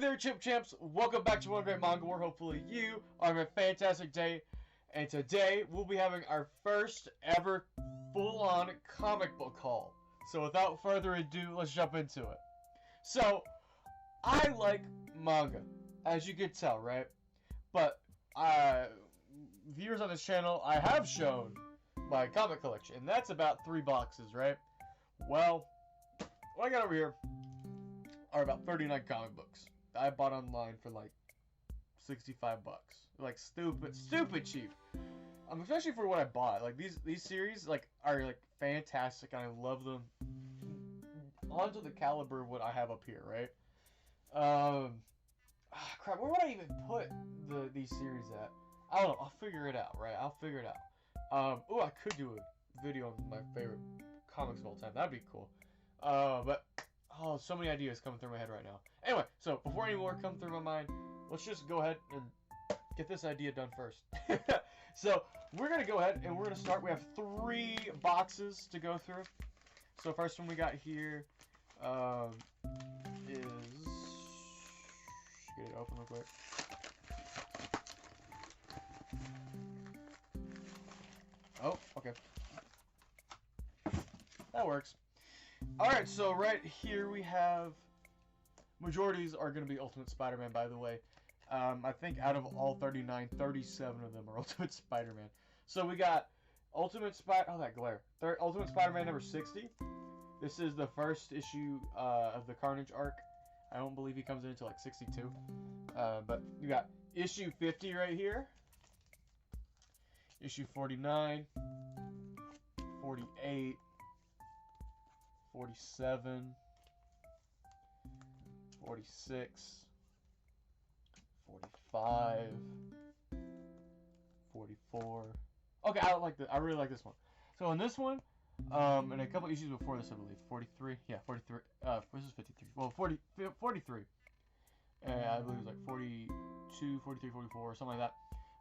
there, Chip Champs! Welcome back to One Great Manga War. Hopefully you are having a fantastic day. And today we'll be having our first ever full-on comic book haul. So without further ado, let's jump into it. So, I like manga, as you can tell, right? But viewers on this channel, I have shown my comic collection, and that's about 3 boxes, right? Well, what I got over here are about 39 comic books that I bought online for like 65 bucks. Like stupid cheap. Especially for what I bought. Like these series are like fantastic and I love them. Onto the caliber of what I have up here, right? Crap, where would I even put these series at? I don't know, I'll figure it out, right? I'll figure it out. Oh, I could do a video on my favorite comics of all time. That'd be cool. But oh, so many ideas coming through my head right now. Anyway, so before any more come through my mind, let's just go ahead and get this idea done first. So we're gonna go ahead and we're gonna start. We have 3 boxes to go through. So first one we got here is, get it open real quick. Oh, okay. That works. Alright, so right here we have, majorities are going to be Ultimate Spider-Man, by the way. I think out of all 39, 37 of them are Ultimate Spider-Man. So we got Ultimate Spider-Man number 60. This is the first issue of the Carnage arc. I don't believe he comes in until like 62. But you got issue 50 right here. Issue 49. 48. 47, 46, 45, 44. Okay, I really like this one. So in this one, and a couple issues before this, I believe, 43. Yeah, 43. This is 53. Well, 43. And I believe it was like 42, 43, 44, something like that.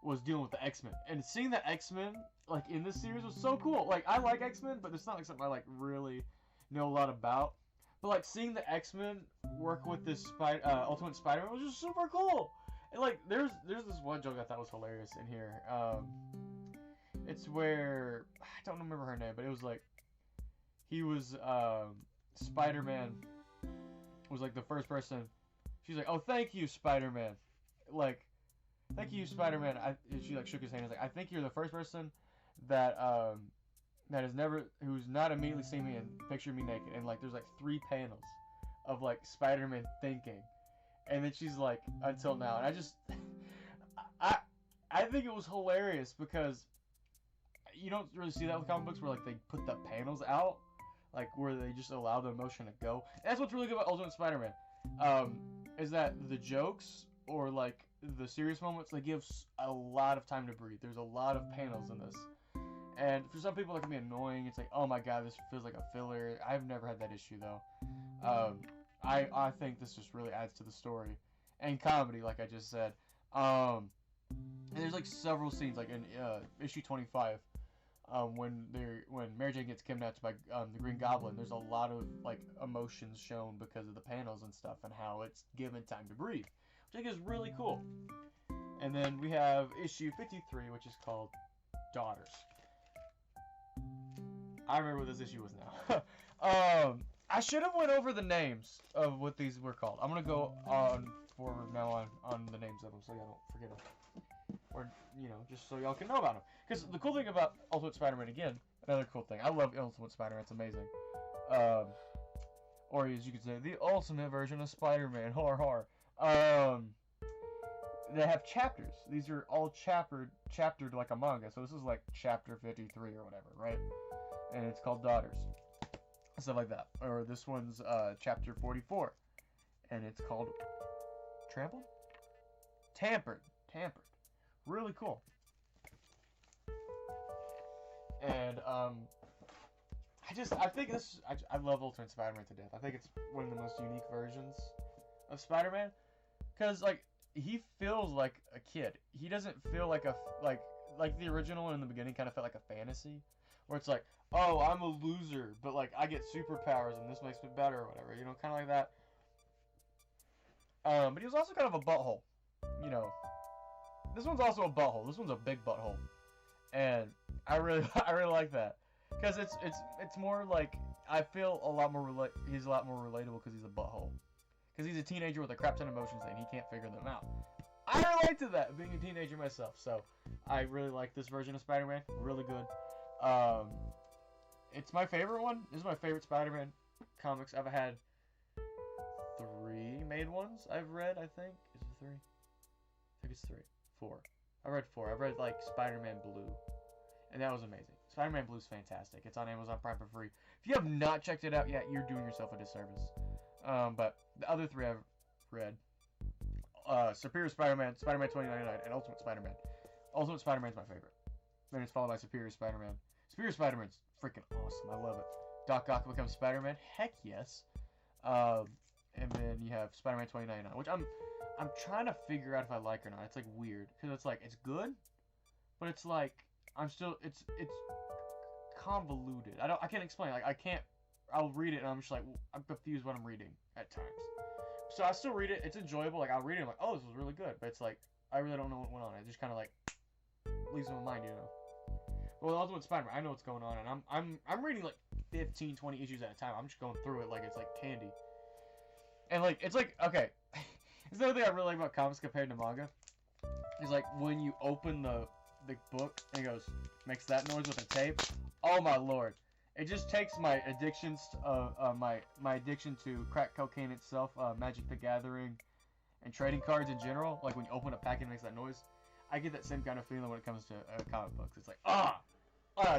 Was dealing with the X-Men, and seeing the X-Men like in this series was so cool. Like I like X-Men, but it's not like something I like really know a lot about. But like seeing the X-Men work with this Ultimate Spider-Man was just super cool. And like there's this one joke I thought was hilarious in here. It's where I don't remember her name, but it was like he was Spider-Man was like the first person. She's like, "Oh, thank you, Spider-Man." Like, "Thank you, Spider-Man." She like shook his hand. I was like, "I think you're the first person that who's not immediately seen me and pictured me naked." And like there's like 3 panels of like Spider-Man thinking, and then she's like, "Until now." And I think it was hilarious because you don't really see that with comic books where like they put the panels out, like where they just allow the emotion to go. And that's what's really good about Ultimate Spider-Man, is that the jokes or like the serious moments, they give a lot of time to breathe. There's a lot of panels in this. And for some people, it can be annoying. It's like, oh my god, this feels like a filler. I've never had that issue, though. I think this just really adds to the story. And comedy, like I just said. And there's like several scenes, like in issue 25, when Mary Jane gets kidnapped by the Green Goblin, there's a lot of like emotions shown because of the panels and stuff, and how it's given time to breathe, which I think is really cool. And then we have issue 53, which is called Daughters. I remember what this issue was now. I should have went over the names of what these were called. I'm gonna go on forward now on the names of them, so y'all don't forget them, or just so y'all can know about them. Because the cool thing about Ultimate Spider-Man, again, another cool thing. I love Ultimate Spider-Man. It's amazing. Or as you could say, the ultimate version of Spider-Man. Har har. They have chapters. These are all chaptered like a manga. So this is like chapter 53 or whatever, right? And it's called Daughters. Stuff like that. Or this one's chapter 44. And it's called Trampled? Tampered. Really cool. And I think this, I love Ultimate Spider-Man to death. I think it's one of the most unique versions of Spider-Man. Because like he feels like a kid. He doesn't feel like like the original one in the beginning kind of felt like a fantasy, where it's like, oh, I'm a loser, but like I get superpowers and this makes me better or whatever, kind of like that. But he was also kind of a butthole. You know, this one's also a butthole. This one's a big butthole, and I really I really like that because it's more like I feel a lot more he's a lot more relatable because he's a butthole. Because he's a teenager with a crap ton of emotions and he can't figure them out. I relate to that, being a teenager myself. So, I really like this version of Spider-Man. Really good. It's my favorite one. This is my favorite Spider-Man comics. I've had 3 main ones I've read, I think. Is it 3? I think it's 3. 4. I read 4. I've read, like, Spider-Man Blue. And that was amazing. Spider-Man Blue is fantastic. It's on Amazon Prime for free. If you have not checked it out yet, you're doing yourself a disservice. But the other 3 I've read, Superior Spider-Man, Spider-Man 2099, and Ultimate Spider-Man. Ultimate Spider-Man's my favorite. Then it's followed by Superior Spider-Man. Superior Spider-Man's freaking awesome. I love it. Doc Ock becomes Spider-Man. Heck yes. And then you have Spider-Man 2099, which I'm trying to figure out if I like or not. It's like weird because it's like it's good, but it's like it's convoluted. I can't explain. Like I'll read it and I'm just like I'm confused what I'm reading at times. So I still read it. It's enjoyable. Like I'll read it. I'm like, oh, this was really good. But it's like I really don't know what went on. It just kind of like leaves in my mind, you know. Well, Ultimate Spider-Man, I know what's going on, and I'm reading like 15, 20 issues at a time. I'm just going through it like it's like candy. And like it's like okay, it's another thing I really like about comics compared to manga. Is like when you open the book and it goes makes that noise with a tape. Oh my lord. It just takes my addictions, my addiction to crack cocaine itself, Magic the Gathering, and trading cards in general. Like when you open a pack and it makes that noise, I get that same kind of feeling when it comes to comic books. It's like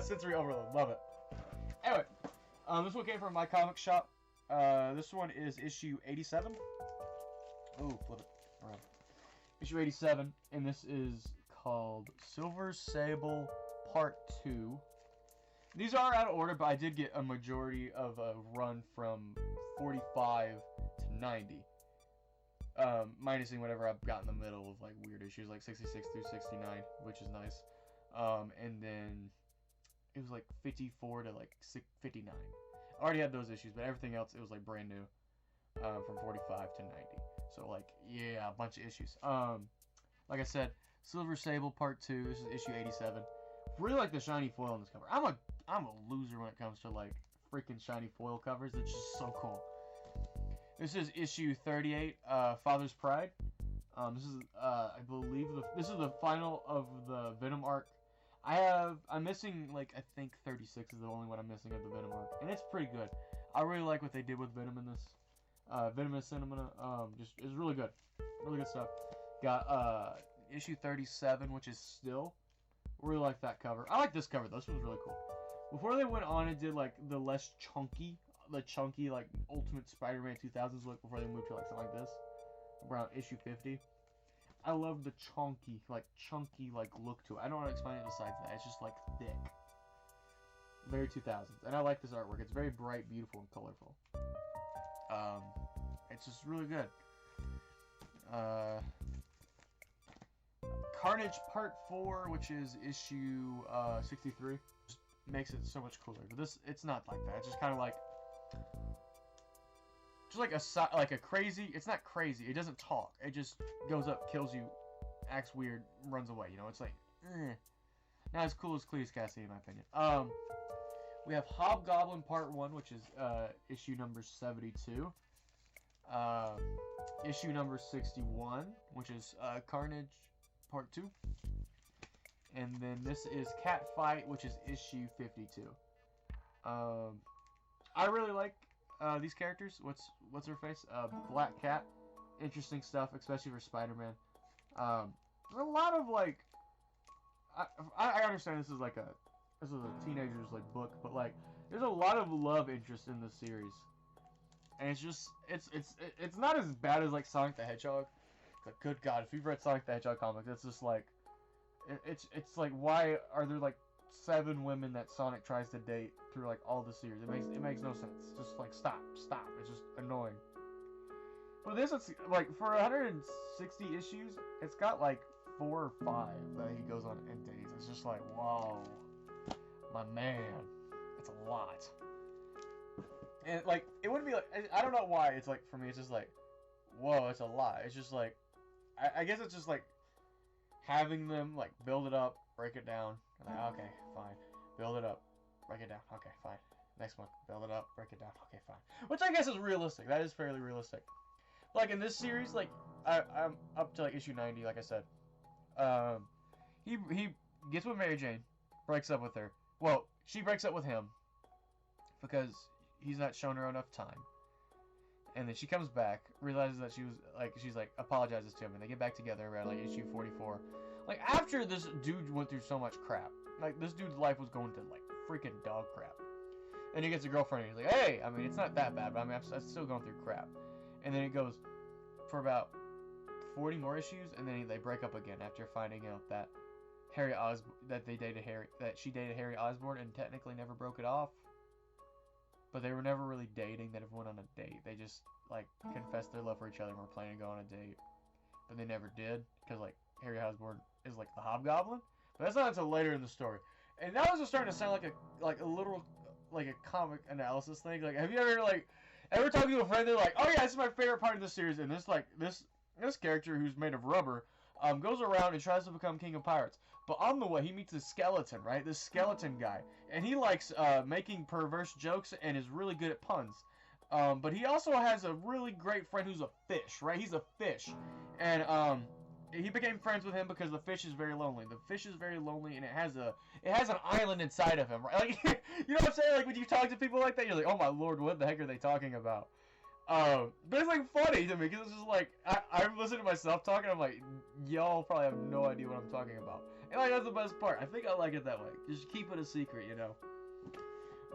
sensory overload, love it. Anyway, this one came from my comic shop. This one is issue 87. Ooh, flip it around. Issue 87, and this is called Silver Sable Part 2. These are out of order, but I did get a majority of a run from 45 to 90. Minusing whatever I've got in the middle of like weird issues like 66 through 69, which is nice. And then it was like 54 to like 59. I already had those issues, but everything else it was like brand new. From 45 to 90. So like yeah, a bunch of issues. Like I said, Silver Sable Part 2. This is issue 87. Really like the shiny foil on this cover. I'm a loser when it comes to like freaking shiny foil covers. It's just so cool. This is issue 38, Father's Pride. This is I believe this is the final of the Venom arc. I'm missing like I think 36 is the only one I'm missing of the Venom arc, and it's pretty good. I really like what they did with Venom in this. Venomous Cinema, just is really good stuff. Got issue 37, which is Still. Really like that cover. I like this cover though. This one's really cool. Before they went on and did like the less chunky like Ultimate Spider-Man 2000s look before they moved to like something like this around issue 50. I love the chunky like look to it. I don't want to explain it besides that. It's just like thick, very 2000s, and I like this artwork. It's very bright, beautiful, and colorful. It's just really good. Carnage Part 4, which is issue 63, just makes it so much cooler. But this, it's not like that. It's just kind of like, like a crazy. It's not crazy. It doesn't talk. It just goes up, kills you, acts weird, runs away. You know, it's like, not as cool as Cletus Cassidy in my opinion. We have Hobgoblin Part 1, which is issue number 72. Issue number 61, which is Carnage Part 2. And then this is Cat Fight, which is issue 52. I really like these characters. What's her face? Black Cat. Interesting stuff, especially for Spider-Man. There's a lot of like I understand this is a teenager's like book, but like there's a lot of love interest in this series, and it's just it's not as bad as like Sonic the Hedgehog. Like, good God, if you've read Sonic the Hedgehog comics, it's just like it's like why are there like 7 women that Sonic tries to date through like all the series? It makes no sense. Just like stop. It's just annoying. But this it's like for 160 issues, it's got like 4 or 5 that he goes on and dates. It's just like, whoa, my man, it's a lot. And like, it wouldn't be like, I don't know why. It's like for me, it's just like, whoa, it's a lot. It's just like, I guess it's just like having them like build it up, break it down. Like, okay, fine. Build it up, break it down. Okay, fine. Next one, build it up, break it down. Okay, fine. Which I guess is realistic. That is fairly realistic. Like in this series, like I'm up to like issue 90, like I said. He gets with Mary Jane, breaks up with her. Well, she breaks up with him because he's not shown her enough time. And then she comes back, realizes that she's like apologizes to him, and they get back together around like issue 44. Like after this dude went through so much crap, like this dude's life was going to like freaking dog crap. And he gets a girlfriend, and he's like, hey, I mean it's not that bad, but I mean I'm still going through crap. And then it goes for about 40 more issues, and then they break up again after finding out that she dated Harry Osborn and technically never broke it off. But they were never really dating. They never went on a date. They just like confessed their love for each other and were planning to go on a date, but they never did because like Harry Osborn is like the Hobgoblin. But that's not until later in the story. And now it's just starting to sound like a little like a comic analysis thing. Like, have you ever talked to a friend? They're like, oh yeah, this is my favorite part of the series, and this character who's made of rubber goes around and tries to become king of pirates. But on the way, he meets this skeleton, right? This skeleton guy. And he likes making perverse jokes and is really good at puns. But he also has a really great friend who's a fish, right? He's a fish. And he became friends with him because the fish is very lonely. The fish is very lonely, and it has an island inside of him, right? Like, you know what I'm saying? Like, when you talk to people like that, you're like, oh my lord, what the heck are they talking about? But it's like funny to me because it's just like I'm listening to myself talking. I'm like, y'all probably have no idea what I'm talking about. And like that's the best part. I think I like it that way. Just keep it a secret, you know.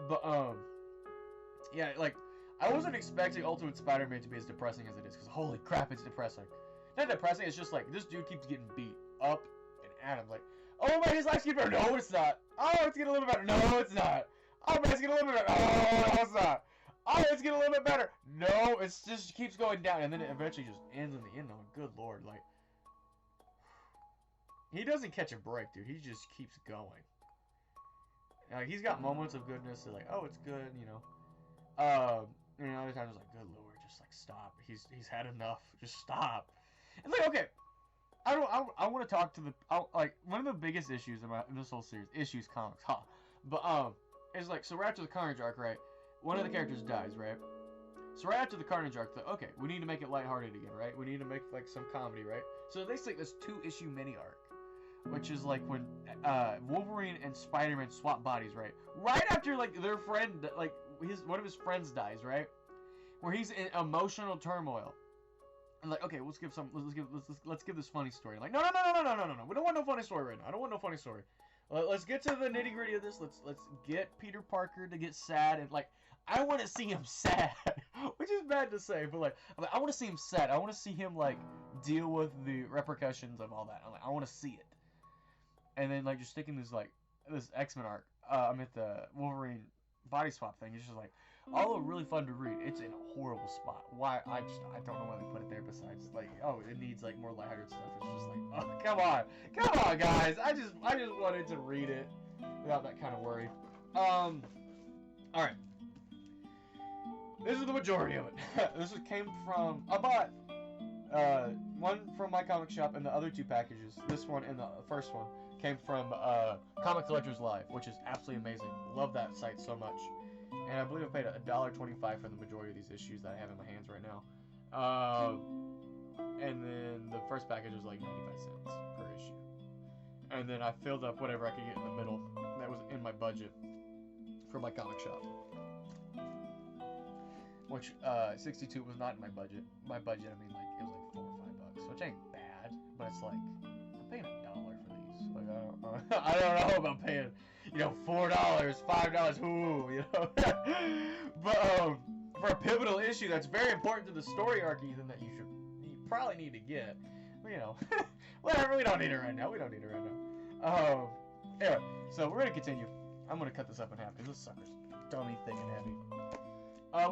But yeah, like I wasn't expecting Ultimate Spider-Man to be as depressing as it is because holy crap, it's depressing. Not depressing. It's just like this dude keeps getting beat up and at him. Like, oh man, his life's getting better. No, it's not. Oh, it's getting a little bit better. No, it's not. Oh man, it's getting a little bit better. Oh, no, it's not. Oh, it's getting a little bit better. No, it's just keeps going down, and then it eventually just ends in the end. Oh, good lord, like he doesn't catch a break, dude. He just keeps going. Like he's got moments of goodness, like oh, it's good, you know. And other times it's like, good lord, just like stop. He's had enough. Just stop. It's like okay, I want to talk to like one of the biggest issues in this whole series, issues comics, huh? But it's like so right after the Carnage arc, right? One of the characters dies, right? So right after the Carnage arc, okay, we need to make it lighthearted again, right? We need to make like some comedy, right? So they take this 2-issue mini arc, which is like when Wolverine and Spider-Man swap bodies, right? Right after like their friend, like one of his friends dies, right? Where he's in emotional turmoil, and like, okay, let's give this funny story. Like, no, we don't want no funny story right now. I don't want no funny story. Let's get to the nitty gritty of this. Let's get Peter Parker to get sad and like. I want to see him sad, which is bad to say, but like I want to see him sad. I want to see him like deal with the repercussions of all that. I want to see it, and then like just sticking this X-Men arc. I mean the Wolverine body swap thing. It's just like although really fun to read, it's in a horrible spot. Why I don't know why they put it there. Besides like oh it needs like more lighthearted stuff. It's just like oh come on guys. I just wanted to read it without that kind of worry. All right. This is the majority of it. This came from I bought one from my comic shop and the other 2 packages. This one and the first one came from Comic Collectors Live, which is absolutely amazing. Love that site so much. And I believe I paid $1.25 for the majority of these issues that I have in my hands right now. And then the first package was like 95 cents per issue. And then I filled up whatever I could get in the middle that was in my budget for my comic shop. Which 62 was not in my budget. My budget, I mean, like it was like $4 or $5, which ain't bad. But it's like I'm paying $1 for these. Like I don't know about paying, you know, $4, $5. Ooh, you know. But for a pivotal issue that's very important to the story arc, Ethan, that you probably need to get. But, you know, whatever. We don't need it right now. Anyway, so we're gonna continue. I'm gonna cut this up in half because this sucker's dummy, thick, and heavy.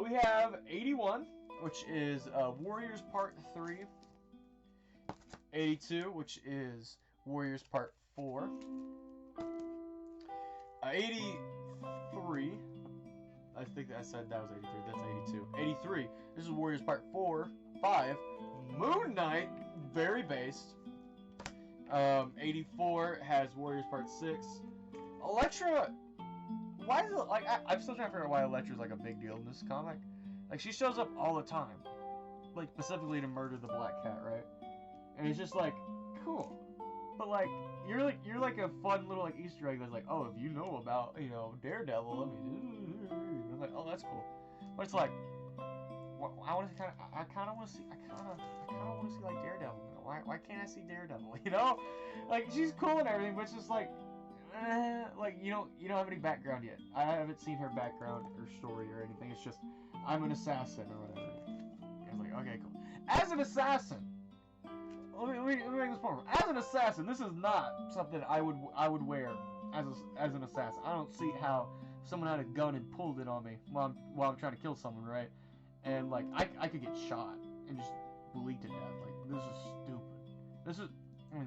We have 81, which is Warriors Part 3. 82, which is Warriors Part 4. 83, I think I said that was 83, that's 82. 83, this is Warriors Part 4, 85. Moon Knight, very based. 84 has Warriors Part 6. Elektra, why is it, like, I'm still trying to figure out why Elektra's, like, a big deal in this comic. Like, she shows up all the time. Like, specifically to murder the Black Cat, right? And it's just, like, cool. But, like, you're like a fun little, like, Easter egg that's like, oh, if you know about, you know, Daredevil, let me, I'm like, oh, that's cool. But it's like, I want to I kind of want to see like Daredevil. Why can't I see Daredevil? You know, like she's cool and everything, but it's just like you don't have any background yet. I haven't seen her background or story or anything. It's just I'm an assassin or whatever. I was like, okay, cool. As an assassin, let me make this point. As an assassin, this is not something I would wear as an assassin. I don't see how someone had a gun and pulled it on me while I'm trying to kill someone, right? And like I could get shot and just bleed to death. Like this is stupid. This is annoying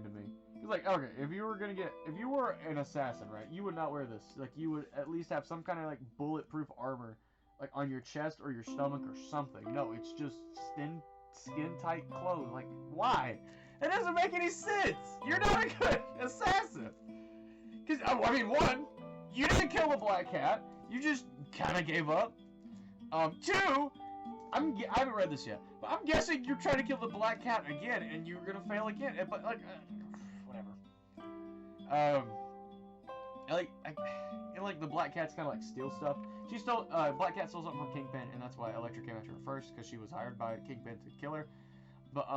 to me. It's like, okay, if you were an assassin, right, you would not wear this. Like you would at least have some kind of like bulletproof armor, like on your chest or your stomach or something. No, it's just skin tight clothes. Like why? It doesn't make any sense. You're not a good assassin. Cause I mean, one, you didn't kill the Black Cat. You just kind of gave up. Two, I haven't read this yet, but I'm guessing you're trying to kill the Black Cat again, and you're gonna fail again. But like, whatever. Like the Black Cat's kind of like steal stuff. She stole Black Cat stole something from Kingpin, and that's why Elektra came after her first, because she was hired by Kingpin to kill her. But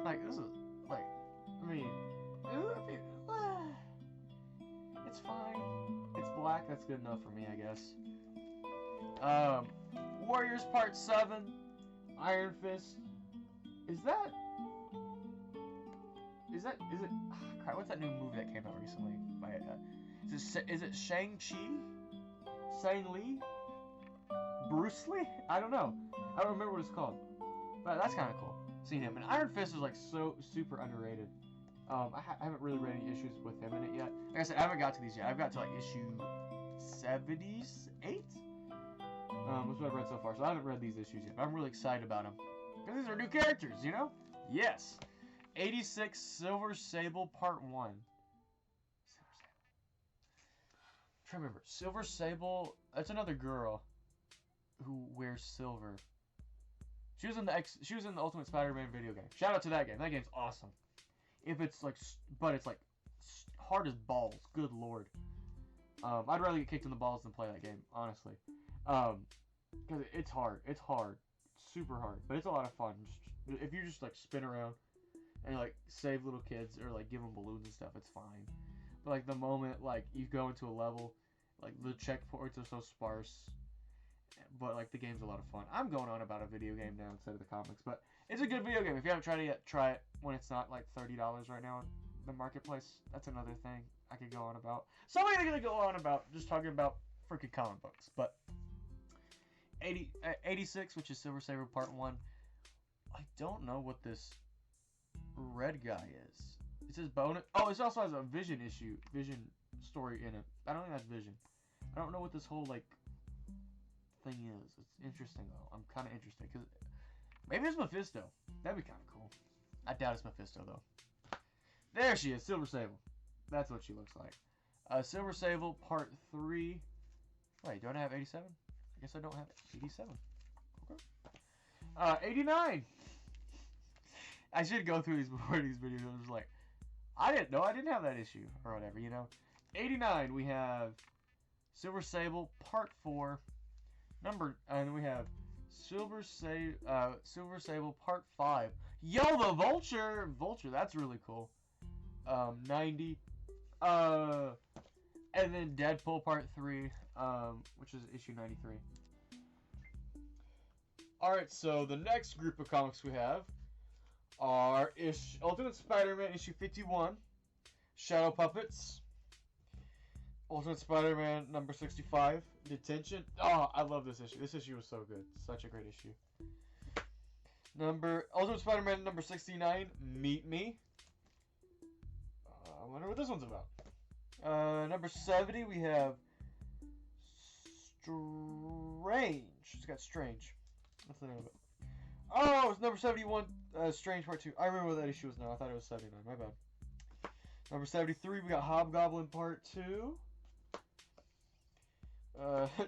like this is like, I mean, it's fine. It's black. That's good enough for me, I guess. Warriors Part 7, Iron Fist. Is it? Crap, what's that new movie that came out recently? Is it Shang-Chi? Sang-Li? Bruce Lee? I don't know. I don't remember what it's called. But that's kind of cool. Seeing him. And Iron Fist is like so super underrated. I haven't really read any issues with him in it yet. Like I said, I haven't got to these yet. I've got to like issue 78. That's what I've read so far. So I haven't read these issues yet. But I'm really excited about them. Because these are new characters, you know? Yes. 86 Silver Sable Part 1. I'm trying to remember. Silver Sable, that's another girl who wears silver. She was in the Ultimate Spider-Man video game. Shout out to that game. That game's awesome. If it's like, but it's like hard as balls. Good lord. I'd rather get kicked in the balls than play that game, honestly. Because it's hard. It's hard. It's super hard. But it's a lot of fun. If you just like spin around and like save little kids or like give them balloons and stuff, it's fine. But like the moment like you go into a level, like the checkpoints are so sparse. But like the game's a lot of fun. I'm going on about a video game now instead of the comics, but it's a good video game. If you haven't tried it yet, try it when it's not like $30 right now in the marketplace. That's another thing I could go on about. So I'm gonna go on about just talking about freaking comic books. But 86, which is Silver Saber Part 1. I don't know what this red guy is. It says bonus. Oh, it also has a Vision story in it. I don't think that's Vision. I don't know what this whole like thing is. It's interesting though. I'm kind of interested because maybe it's Mephisto. That'd be kind of cool. I doubt it's Mephisto though. There she is, Silver Sable. That's what she looks like. Silver Sable Part 3. Wait, don't I have 87? I guess I don't have 87. Okay. 89. I should go through these before these videos. I was like, I didn't know I didn't have that issue or whatever, you know. 89. We have Silver Sable Part 4. And we have Silver Sable Part 5. Yo, the Vulture! That's really cool. 90. And then Deadpool Part 3, which is issue 93. Alright, so the next group of comics we have are Ultimate Spider-Man issue 51, Shadow Puppets, Ultimate Spider-Man number 65, Detention. Oh, I love this issue. This issue was so good. Such a great issue. Ultimate Spider-Man number 69, Meet Me. I wonder what this one's about. Number 70, we have Strange. It's got Strange. What's the name of it? Oh, it's number 71, Strange Part 2. I remember what that issue was now. I thought it was 79. My bad. Number 73, we got Hobgoblin Part 2.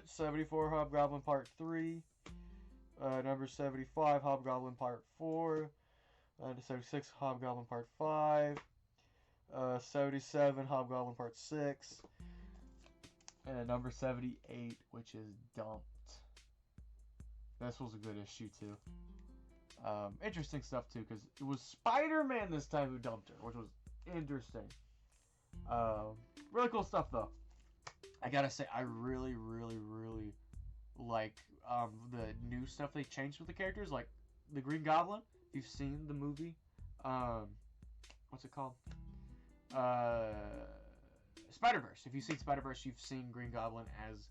74, Hobgoblin Part 3. Number 75, Hobgoblin Part 4. 76, Hobgoblin Part 5. 77, Hobgoblin Part 6. And number 78, which is Dumped. This was a good issue, too. Interesting stuff, too, because it was Spider-Man this time who dumped her, which was interesting. Really cool stuff, though. I gotta say, I really, really, really like the new stuff they changed with the characters, like the Green Goblin. If you've seen the movie, what's it called? Spider-Verse. If you've seen Spider-Verse, you've seen Green Goblin as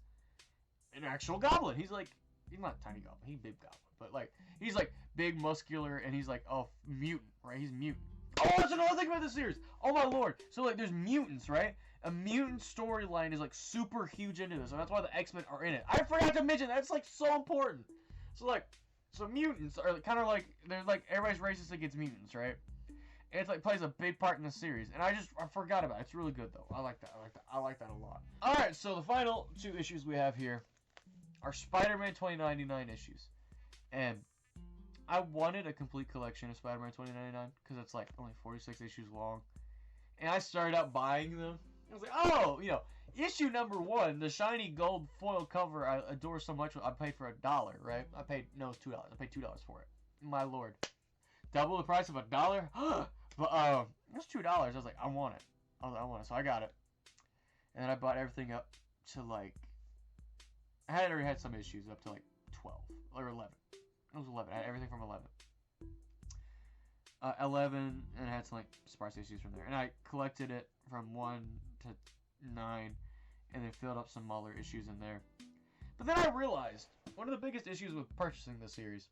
an actual goblin. He's not a tiny goblin. He's big goblin. But, like, he's, like, big, muscular, and he's, like, a mutant, right? He's mutant. Oh, that's another thing about this series. Oh, my lord. So, like, there's mutants, right? A mutant storyline is, like, super huge into this, and that's why the X-Men are in it. I forgot to mention, that's, like, so important. So, like, so mutants are kind of like, they're, like, everybody's racist against mutants, right? And it's, like, plays a big part in the series. And I forgot about it. It's really good, though. I like that. I like that a lot. Alright, so the final two issues we have here are Spider-Man 2099 issues. And I wanted a complete collection of Spider-Man 2099 because it's like only 46 issues long. And I started out buying them. I was like, oh, issue number 1, the shiny gold foil cover I adore so much. I paid for $1, right? It was $2. I paid $2 for it. My lord. Double the price of $1? But it was $2. I was like, I want it. I want it. So I got it. And then I bought everything up to like, I had already had some issues up to like 12 or 11. It was 11. I had everything from 11. 11, and I had some like sparse issues from there. And I collected it from 1 to 9, and then filled up some Muller issues in there. But then I realized one of the biggest issues with purchasing this series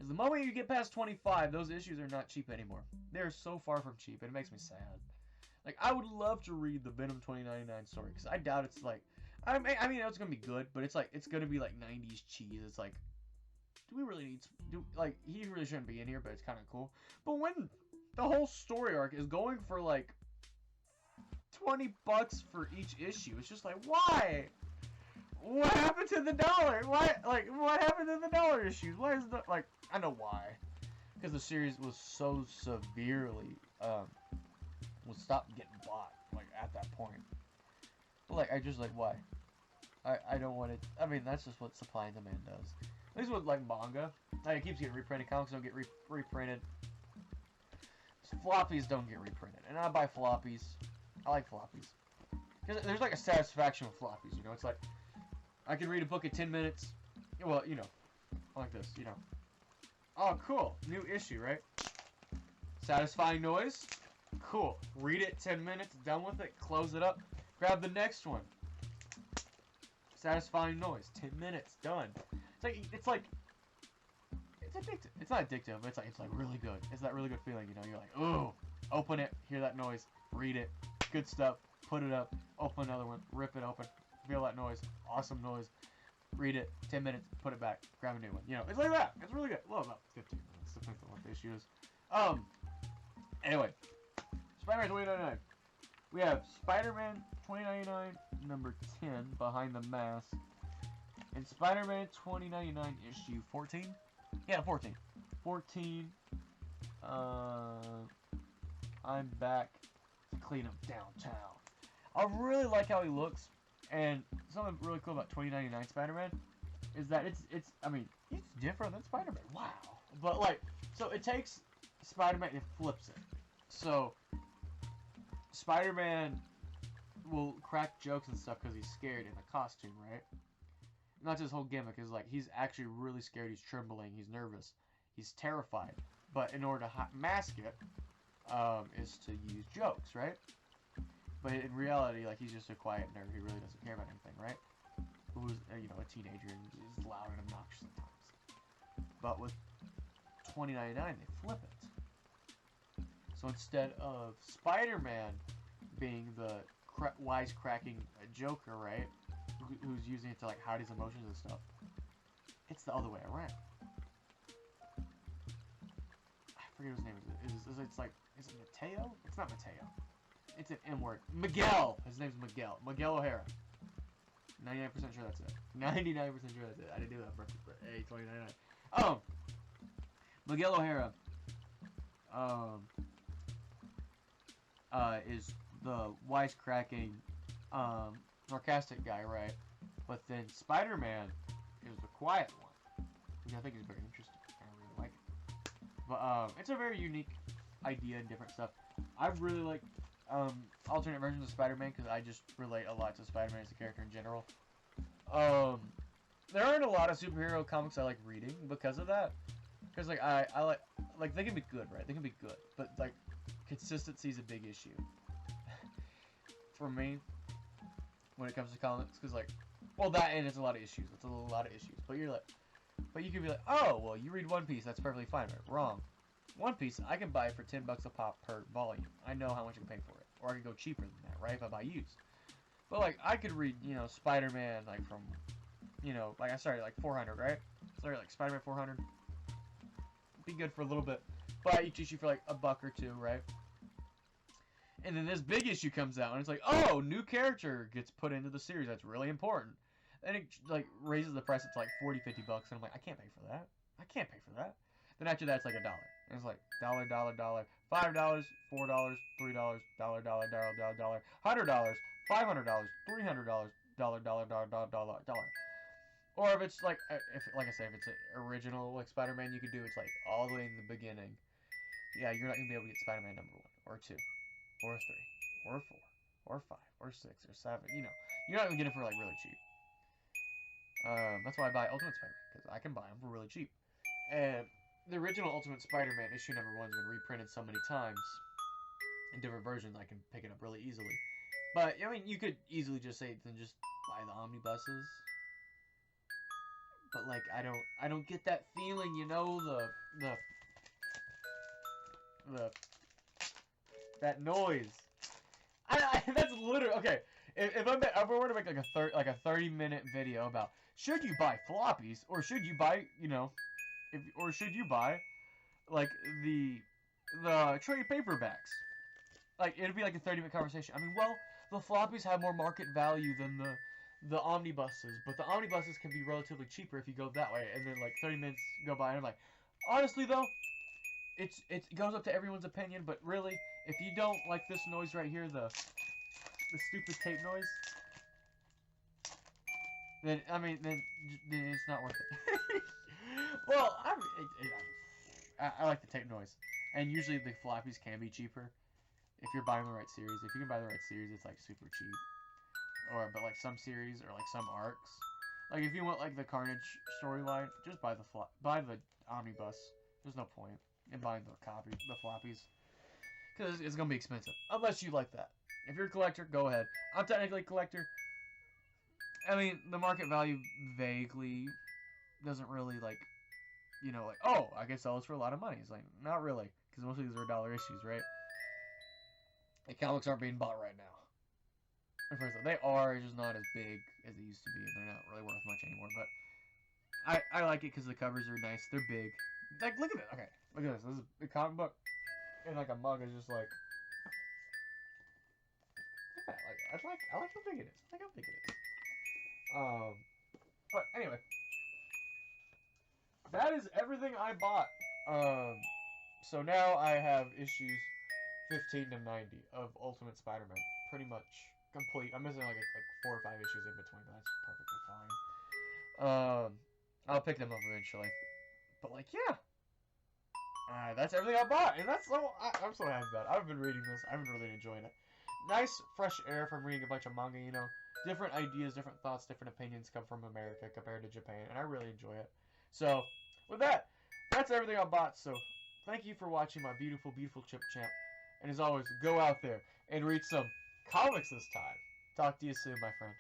is the moment you get past 25, those issues are not cheap anymore. They're so far from cheap, and it makes me sad. Like, I would love to read the Venom 2099 story, because I doubt it's like, I mean, it's going to be good, but it's like, it's going to be like 90s cheese. It's like, do we really need, like, he really shouldn't be in here, but it's kind of cool. But when the whole story arc is going for like $20 for each issue, it's just like, why? What happened to the dollar? What happened to the dollar issues? Why is the, like, I know why. Because the series was so severely, was stopped getting bought, like, at that point. But, like, I just, like, why? I don't want it. I mean, that's just what supply and demand does. At least with, like, manga. Like, it keeps getting reprinted. Comics don't get reprinted. Floppies don't get reprinted. And I buy floppies. I like floppies. Because there's, like, a satisfaction with floppies, It's like, I can read a book in 10 minutes. Well, like this, Oh, cool. New issue, right? Satisfying noise. Cool. Read it, 10 minutes, done with it, close it up, grab the next one. Satisfying noise, 10 minutes, done. It's addictive. It's not addictive, but it's like really good. It's that really good feeling, You're like, ooh, open it, hear that noise, read it, good stuff, put it up, open another one, rip it open. Feel that noise. Awesome noise. Read it. 10 minutes. Put it back. Grab a new one. It's like that. It's really good. Well, about 15 minutes. Depends on what the issue is. Anyway. Spider-Man 2099. We have Spider-Man 2099 number 10 behind the mask. And Spider-Man 2099 issue 14? Yeah, 14. 14. I'm back to clean up downtown. I really like how he looks. And something really cool about 2099 Spider-Man is that it's he's different than Spider-Man. Wow. But, like, so it takes Spider-Man and flips it. So, Spider-Man will crack jokes and stuff because he's scared in the costume, right? And that's his whole gimmick is, like, he's actually really scared. He's trembling. He's nervous. He's terrified. But in order to mask it, is to use jokes, right? But in reality, like, he's just a quiet nerd. He really doesn't care about anything, right? Who's, a teenager and is loud and obnoxious sometimes. But with 2099, they flip it. So instead of Spider-Man being the wisecracking Joker, right? Who's using it to, like, hide his emotions and stuff. It's the other way around. forget his name. It's like, is it Mateo? It's not Mateo. It's an M word. Miguel. His name's Miguel. Miguel O'Hara. 99% sure that's it. 99% sure that's it. I didn't do that for hey, 2099. Miguel O'Hara. Is the wisecracking, sarcastic guy, right? But then Spider-Man is the quiet one, which I think is very interesting. I really like it. But it's a very unique idea and different stuff. I really like alternate versions of Spider-Man because I just relate a lot to Spider-Man as a character in general. There aren't a lot of superhero comics I like reading because of that. Because like I like they can be good, right? They can be good, but like consistency is a big issue for me when it comes to comics. Because like, well, that and it's a lot of issues. It's a lot of issues. But you're like, but you can be like, oh, well, you read One Piece, that's perfectly fine. Right? Wrong. One Piece, I can buy it for $10 a pop per volume. I know how much I can pay for it, or I could go cheaper than that, right? If I buy used. But like, I could read, you know, Spider-Man like from, you know, like I started like 400, right? Started like Spider-Man 400. Be good for a little bit. Buy each issue for like $1 or $2, right? And then this big issue comes out, and it's like, oh, new character gets put into the series. That's really important. And it like raises the price to like $40, $50, and I'm like, I can't pay for that. I can't pay for that. Then after that, it's like $1. And it's like $1, $5, $4, $3, $, $1, $500, $300, $, Or if it's like, like I say, if it's an original like Spider-Man, you could do it's like all the way in the beginning. Yeah, you're not gonna be able to get Spider-Man number 1 or 2 or 3 or 4 or 5 or 6 or 7. You know, you're not gonna get it for like really cheap. That's why I buy Ultimate Spider-Man, because I can buy them for really cheap. And the original Ultimate Spider-Man issue number 1's been reprinted so many times in different versions, I can pick it up really easily. But I mean, you could easily just say then just buy the omnibuses. But like, I don't get that feeling, you know, that noise. That's literally okay. If I were to make like a 30-minute video about should you buy floppies or should you buy, you know, or should you buy like the trade paperbacks, like it'd be like a 30-minute conversation. I mean, well, the floppies have more market value than the omnibuses, but the omnibuses can be relatively cheaper if you go that way. And then like 30 minutes go by, and I'm like, honestly though, it goes up to everyone's opinion. But really, if you don't like this noise right here, the stupid tape noise, then I mean, then it's not worth it. Well, I like the tape noise, and usually the floppies can be cheaper if you're buying the right series. If you can buy the right series, it's like super cheap. But like some series or like some arcs, like if you want like the Carnage storyline, just buy the omnibus. There's no point in buying the floppies, because it's gonna be expensive unless you like that. If you're a collector, go ahead. I'm technically a collector. I mean, the market value vaguely doesn't really like, you know, like, oh, I can sell this for a lot of money. It's like, not really, because most of these are $1 issues, right? The comics aren't being bought right now. First of all, they are, it's just not as big as they used to be, and they're not really worth much anymore, but I like it because the covers are nice, they're big. Like, look at it, okay, look at this, this is a comic book, and like a mug is just like, yeah, I like how big it is, I like how big it is. But anyway, that is everything I bought. So now I have issues 15 to 90 of Ultimate Spider-Man, pretty much complete. I'm missing like 4 or 5 issues in between, but that's perfectly fine. I'll pick them up eventually. But like, yeah, that's everything I bought, and that's so I'm so happy about it. I've been reading this. I've been really enjoying it. Nice fresh air from reading a bunch of manga. You know, different ideas, different thoughts, different opinions come from America compared to Japan, and I really enjoy it. So with that, that's everything I bought. So thank you for watching my beautiful, beautiful Chip Champ. And as always, go out there and read some comics this time. Talk to you soon, my friend.